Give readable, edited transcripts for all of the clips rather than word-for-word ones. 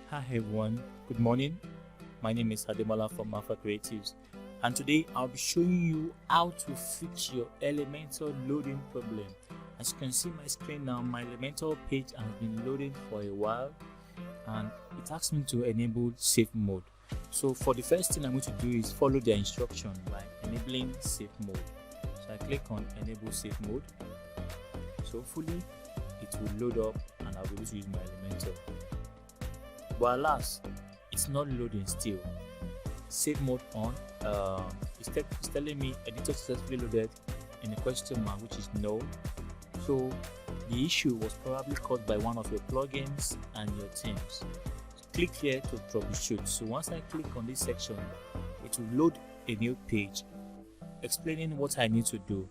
Hi everyone, good morning. My name is Ademola from Alpha Creatives, and today I'll be showing you how to fix your Elementor loading problem. As you can see my screen now, my Elementor page has been loading for a while and it asks me to enable safe mode. So for the first thing I'm going to do is follow the instruction by enabling safe mode. So I click on enable safe mode. So hopefully it will load up and I'll be able to use my Elementor. But alas, it's not loading still. Save mode on. It's telling me editor successfully loaded in a question mark, which is no. So the issue was probably caused by one of your plugins and your themes. Click here to troubleshoot. So once I click on this section, it will load a new page explaining what I need to do.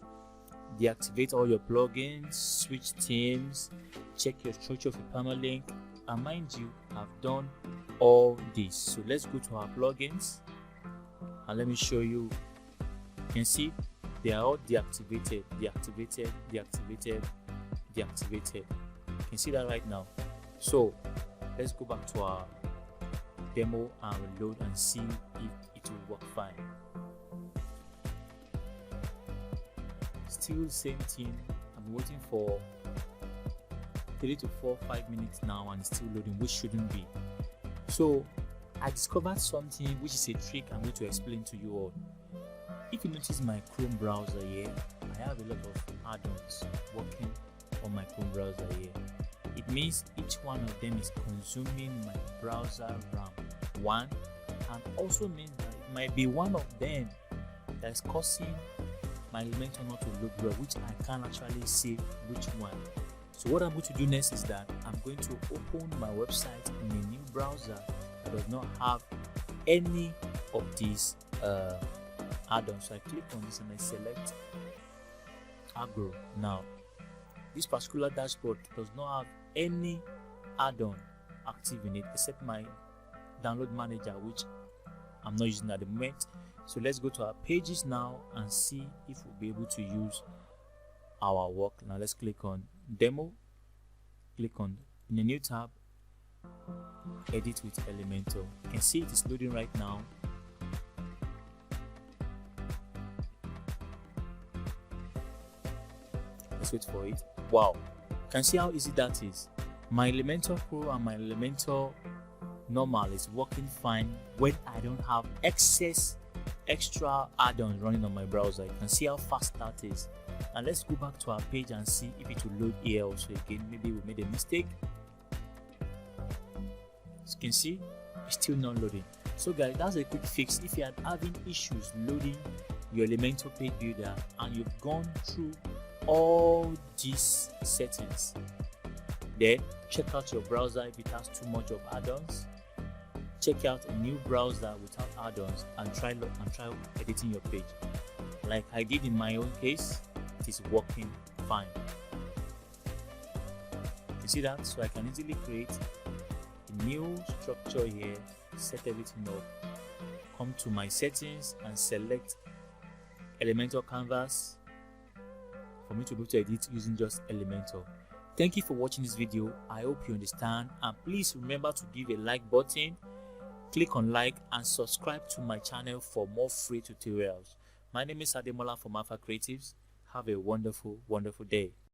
Deactivate all your plugins, switch themes, check your structure of your permalink, and mind you, I've done all this. So let's go to our plugins and let me show you. You can see they are all deactivated. You can see that right now. So let's go back to our demo and reload and see if it will work fine. Still same thing. I'm waiting for 3 to 5 minutes now and it's still loading, which shouldn't be. So I discovered something which is a trick I'm going to explain to you all. If you notice my Chrome browser here, I have a lot of add-ons working on my Chrome browser here. It means each one of them is consuming my browser RAM and also means that it might be one of them that is causing my Elementor not to load well, which I can't actually see which one. So what I'm going to do next is that I'm going to open my website in a new browser that does not have any of these add-ons. So I click on this and I select Agro. Now this particular dashboard does not have any add-on active in it except my download manager, which I'm not using at the moment. So let's go to our pages now and see if we'll be able to use our work. Now let's click on demo, click on in a new tab, edit with Elementor. You can see it is loading right now. Let's wait for it. Wow, you can see how easy that is. My Elementor Pro and my Elementor Normal is working fine when I don't have extra add-ons running on my browser. You can see how fast that is. And let's go back to our page and see if it will load here also again. Maybe we made a mistake. As you can see, it's still not loading. So guys, that's a quick fix. If you are having issues loading your Elementor page builder and you've gone through all these settings, then check out your browser if it has too much of add-ons. Check out a new browser without add-ons and try editing your page. Like I did in my own case, it is working fine. You see that? So I can easily create a new structure here, set everything up, come to my settings and select Elementor Canvas for me to be able to edit using just Elementor. Thank you for watching this video. I hope you understand, and please remember to give a like button, click on like and subscribe to my channel for more free tutorials. My name is Ademola from Alpha Creatives. Have a wonderful day.